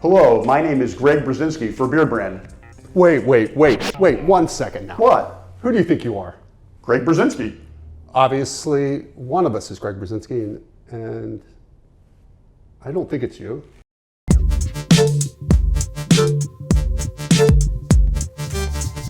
Hello, my name is Greg Berzinsky for Beardbrand. Wait, 1 second now. What? Who do you think you are? Greg Berzinsky. Obviously, one of us is Greg Berzinsky, and I don't think it's you.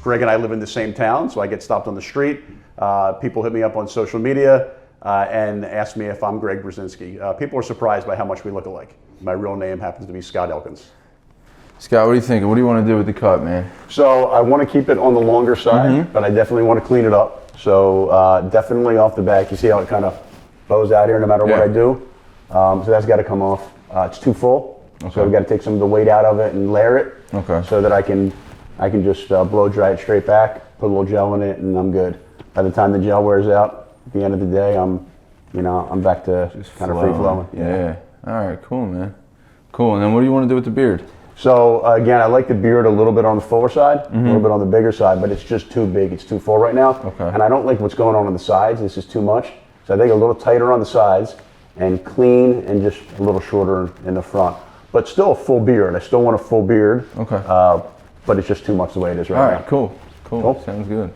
Greg and I live in the same town, so I get stopped on the street. People hit me up on social media and ask me if I'm Greg Berzinsky. People are surprised by how much we look alike. My real name happens to be Scott Elkins. Scott, what are you thinking? What do you want to do with the cut, man? So I want to keep it on the longer side, but I definitely want to clean it up. So definitely off the back, you see how it kind of bows out here no matter what I do. So that's got to come off. It's too full, so I've got to take some of the weight out of it and layer it, so that I can just blow dry it straight back, put a little gel in it, and I'm good. By the time the gel wears out, at the end of the day, I'm back to just kind of free flowing. Yeah. All right, cool, man. Cool. And then what do you want to do with the beard? So again, I like the beard a little bit on the fuller side, a little bit on the bigger side, but it's just too big. It's too full right now. And I don't like what's going on the sides. This is too much. So I think a little tighter on the sides and clean and just a little shorter in the front. But still a full beard. I still want a full beard. But it's just too much the way it is right now. All right, cool. Sounds good.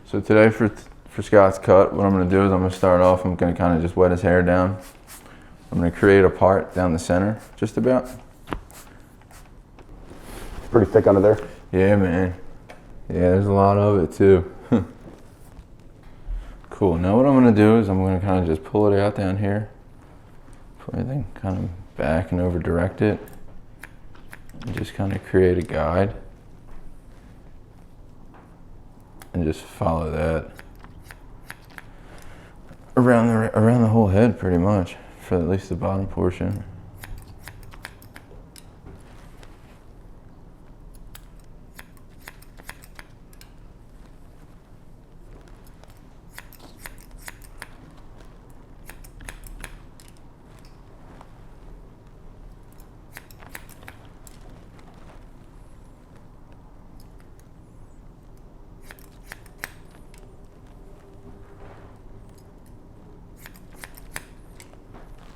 So today for Scott's cut, what I'm going to do is I'm going to start off, I'm going to kind of just wet his hair down. I'm going to create a part down the center, just about. Pretty thick under there. Yeah, man. Yeah, there's a lot of it too. Cool. Now what I'm going to do is I'm going to kind of just pull it out down here. Pull everything kind of back and over direct it. And just kind of create a guide. And just follow that. Around the whole head pretty much, for at least the bottom portion.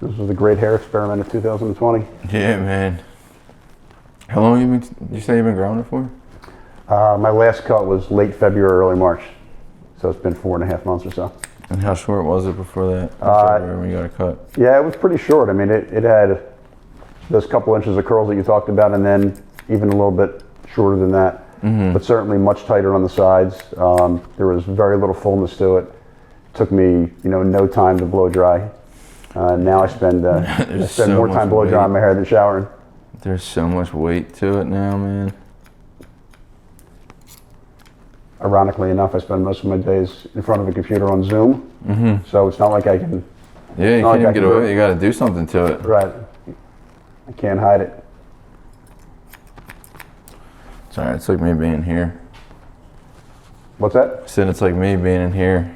This was a great hair experiment of 2020. Yeah, man. How long you say you've been growing it for? My last cut was late February, early March. So it's been 4.5 months or so. And how short was it before that? February when you got a cut? Yeah, it was pretty short. I mean, it had those couple inches of curls that you talked about, and then even a little bit shorter than that. But certainly much tighter on the sides. There was very little fullness to it. Took me, no time to blow dry. Now I spend more time blow drying my hair than showering. There's so much weight to it now, man. Ironically enough, I spend most of my days in front of a computer on Zoom. So it's not like I can. Yeah, you can't even get away. You got to do something to it. Right. I can't hide it. It's alright. It's like me being here. What's that? I said it's like me being in here.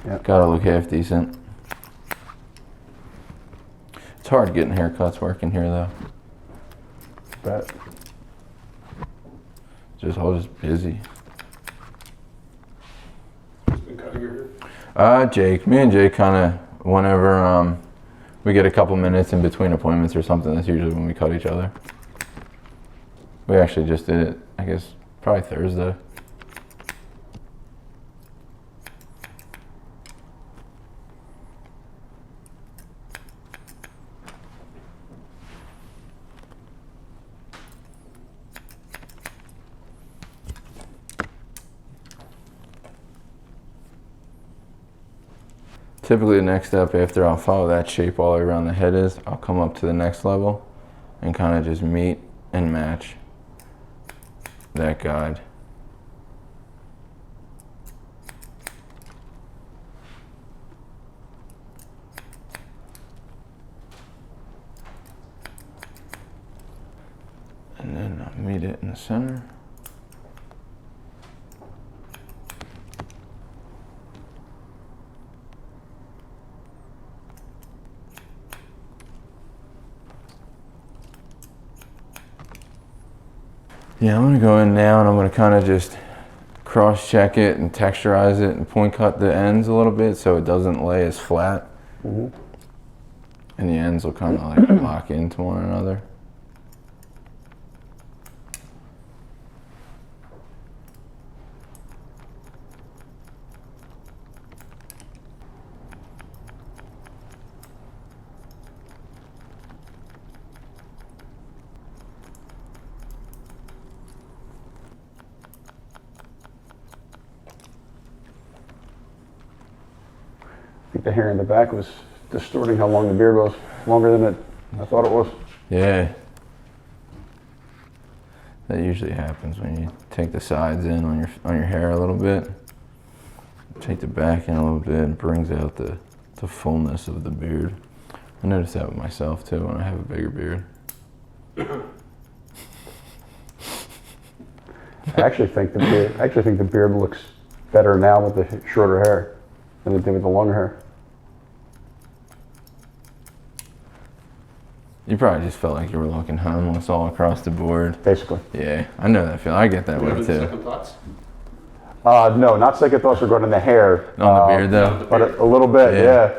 Yep. Gotta look half decent. It's hard getting haircuts working here though. Bet. Just busy. Who's been cutting your hair? Jake. Me and Jake kind of, whenever we get a couple minutes in between appointments or something, that's usually when we cut each other. We actually just did it, I guess, probably Thursday. Typically the next step after I'll follow that shape all the way around the head is I'll come up to the next level and kind of just meet and match that guide. And then I'll meet it in the center. Yeah, I'm gonna go in now and I'm gonna kind of just cross-check it and texturize it and point cut the ends a little bit so it doesn't lay as flat. And the ends will kind of like lock into one another. think the hair in the back was distorting how long the beard was. Longer than I thought it was. Yeah. That usually happens when you take the sides in on your hair a little bit. Take the back in a little bit, and brings out the fullness of the beard. I notice that with myself too when I have a bigger beard. I actually think the beard looks better now with the shorter hair than it did with the longer hair. You probably just felt like you were looking homeless all across the board. Basically. Yeah, I know that feeling. I get that way Having too. second thoughts? No, not second thoughts regarding the hair. On the beard though? But a little bit, yeah.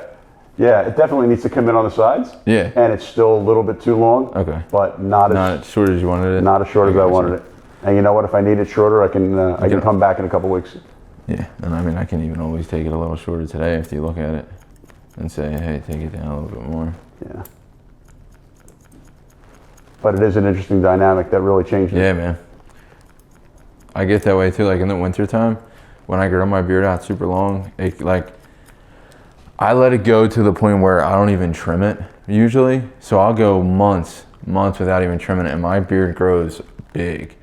Yeah, it definitely needs to come in on the sides. Yeah. And it's still a little bit too long. Okay. But not as short as you wanted it? Not as short as I wanted it. And you know what? If I need it shorter, I can come back in a couple weeks. Yeah, and I mean, I can even always take it a little shorter today if you look at it and say, hey, take it down a little bit more. Yeah. But it is an interesting dynamic that really changes. Yeah, man. I get that way too. Like in the winter time, when I grow my beard out super long, I let it go to the point where I don't even trim it usually. So I'll go months without even trimming it, and my beard grows big.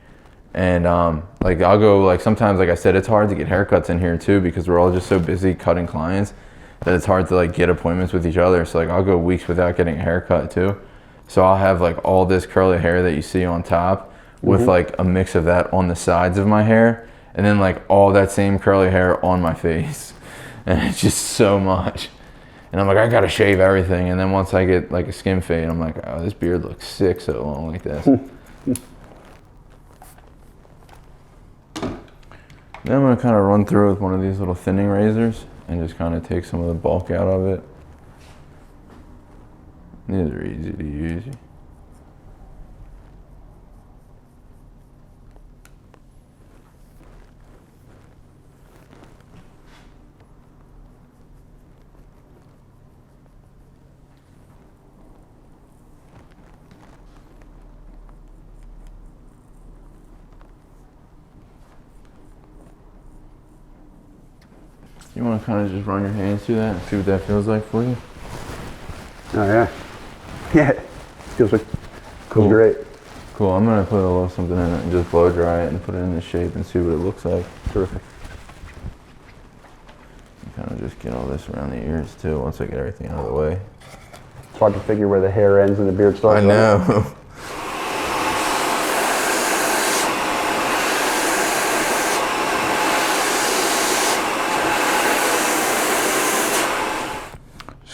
And I'll go sometimes, like I said, it's hard to get haircuts in here too because we're all just so busy cutting clients that it's hard to get appointments with each other. So I'll go weeks without getting a haircut too. So I'll have all this curly hair that you see on top with a mix of that on the sides of my hair, and then all that same curly hair on my face. And it's just so much. And I'm like, I gotta shave everything. And then once I get a skin fade, I'm like, oh, this beard looks sick so long like this. Then I'm gonna kind of run through with one of these little thinning razors and just kind of take some of the bulk out of it. These are easy to use. You want to kind of just run your hands through that and see what that feels like for you? Oh yeah. Yeah. Feels great. Cool. I'm going to put a little something in it and just blow dry it and put it in the shape and see what it looks like. Terrific. Kind of just get all this around the ears too once I get everything out of the way. It's hard to figure where the hair ends and the beard starts. I know.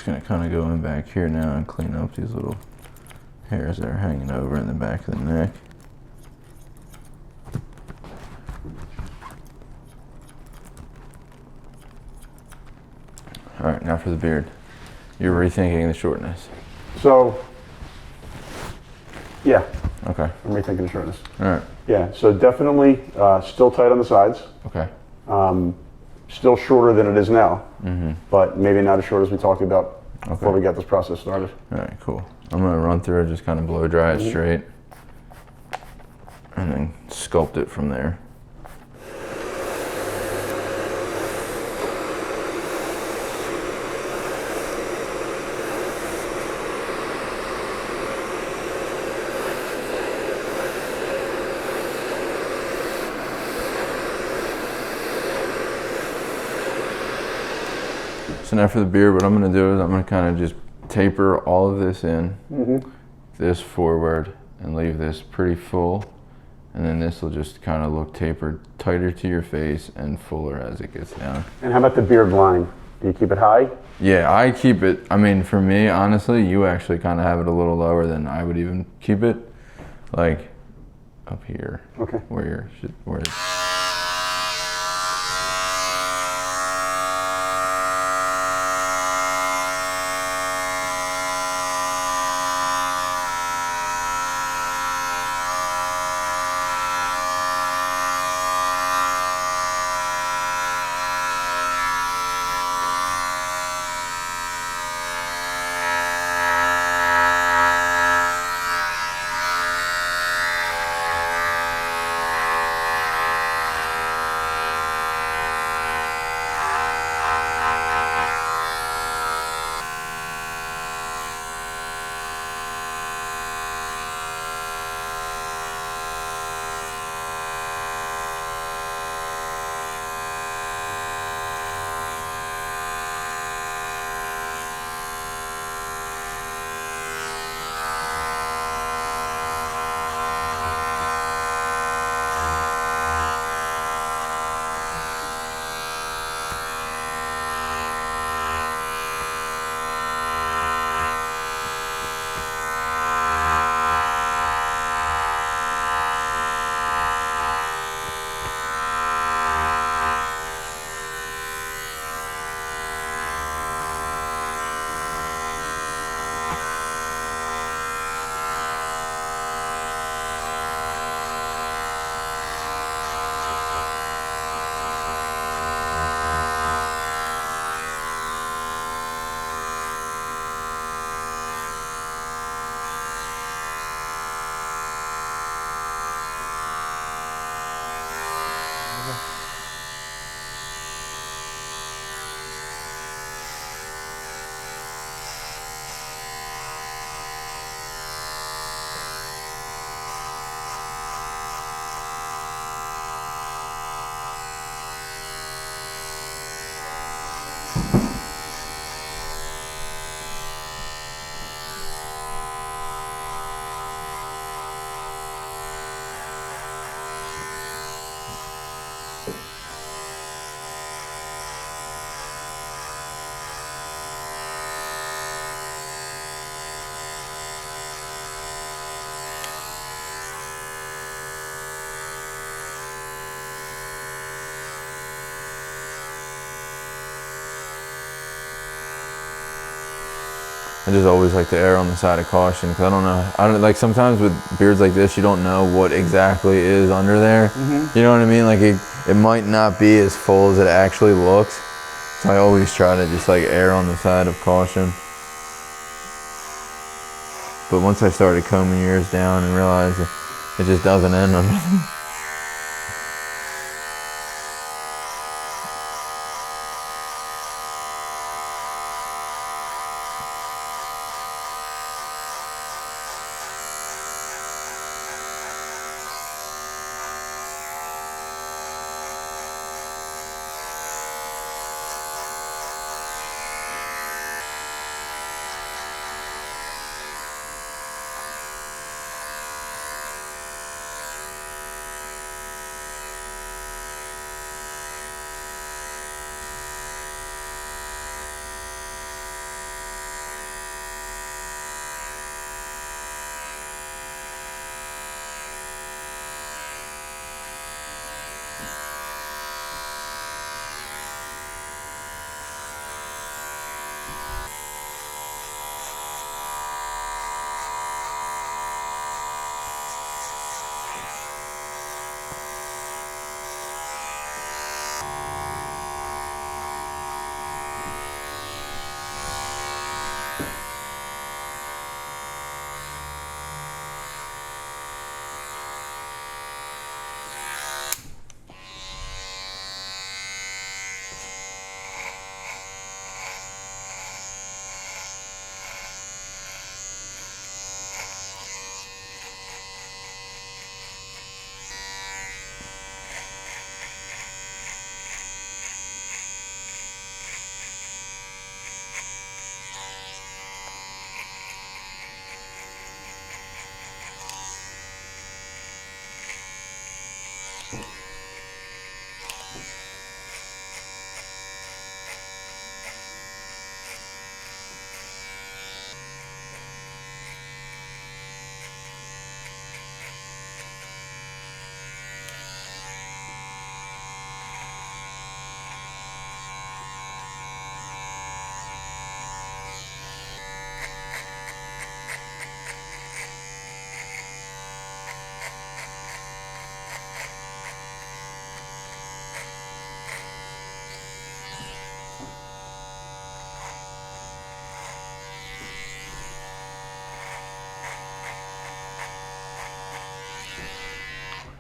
Gonna kind of go in back here now and clean up these little hairs that are hanging over in the back of the neck. All right, now for the beard. You're rethinking the shortness. So, yeah. Okay. I'm rethinking the shortness. All right. Yeah, so definitely still tight on the sides. Okay. Still shorter than it is now, but maybe not as short as we talked about before we got this process started. All right, cool. I'm gonna run through it, just kind of blow dry it straight, and then sculpt it from there. So now for the beard, what I'm going to do is I'm going to kind of just taper all of this in, this forward, and leave this pretty full. And then this will just kind of look tapered tighter to your face and fuller as it gets down. And how about the beard line? Do you keep it high? Yeah, I keep it, I mean, for me, honestly, you actually kind of have it a little lower than I would even keep it. Like up here. Okay. Where I just always like to err on the side of caution because I don't know. Like sometimes with beards like this, you don't know what exactly is under there. You know what I mean? Like it might not be as full as it actually looks. So I always try to just like err on the side of caution. But once I started combing yours down and realized it just doesn't end under them.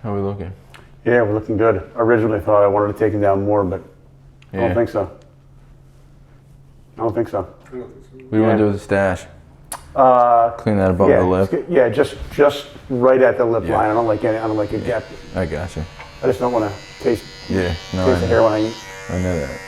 How are we looking? Yeah, we're looking good. Originally thought I wanted to take him down more, but I don't think so. I don't think so. What do you want to do with the stash? Clean that above yeah, the lip? Yeah, just right at the lip line. I don't like a gap. I got you. I just don't want to taste the hair when I eat. I know that.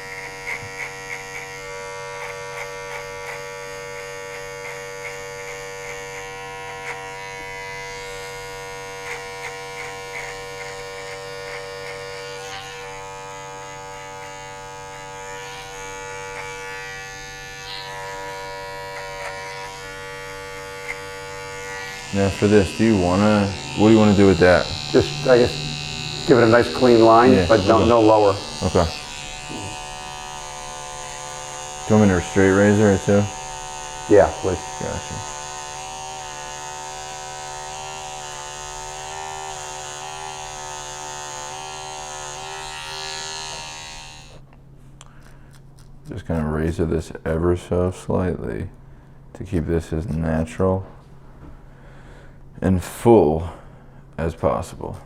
Now for this, what do you want to do with that? Just, I guess, give it a nice clean line, but no lower. Okay. Do you want me to straight razor it too? Yeah, please. Gotcha. Just gonna razor this ever so slightly to keep this as natural and full as possible.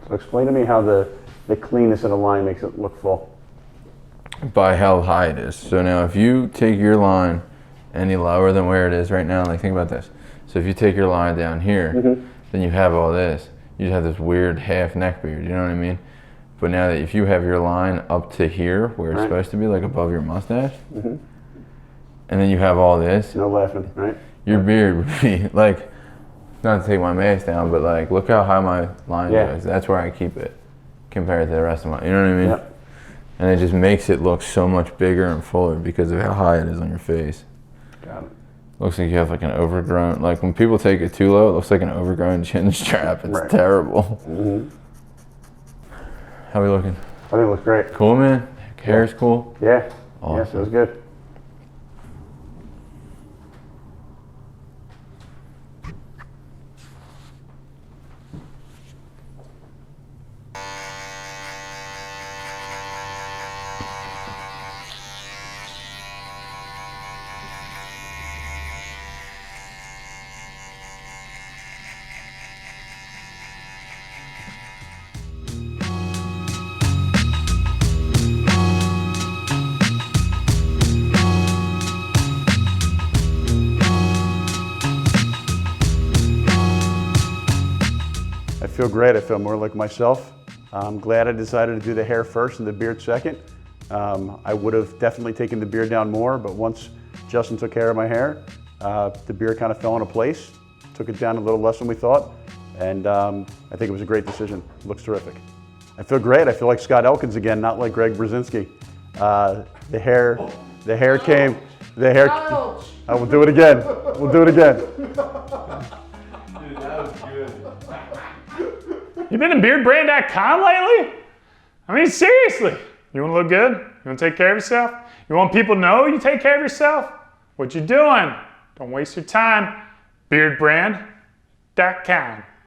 So explain to me how the cleanness of the line makes it look full. By how high it is. So now if you take your line any lower than where it is right now, like think about this. So if you take your line down here, then you have all this. You have this weird half neck beard, you know what I mean? But now that if you have your line up to here, where it's supposed to be, like above your mustache, and then you have all this. No laughing, right? Your beard would be like, not to take my mask down, but like, look how high my line goes. That's where I keep it compared to the rest of my, you know what I mean? Yep. And it just makes it look so much bigger and fuller because of how high it is on your face. Got it. Looks like you have like an overgrown, like when people take it too low, it looks like an overgrown chin strap. It's terrible. How we looking? I think it looks great. Cool, man? Hair's cool? Yeah. Awesome. Yeah, feels good. I feel great. I feel more like myself. I'm glad I decided to do the hair first and the beard second. I would have definitely taken the beard down more, but once Justin took care of my hair, the beard kind of fell into place. Took it down a little less than we thought, and I think it was a great decision. It looks terrific. I feel great. I feel like Scott Elkins again, not like Greg Berzinsky. The hair came. The hair. I will do it again. We'll do it again. You been to beardbrand.com lately? I mean, seriously. You want to look good? You want to take care of yourself? You want people to know you take care of yourself? What you doing? Don't waste your time. Beardbrand.com.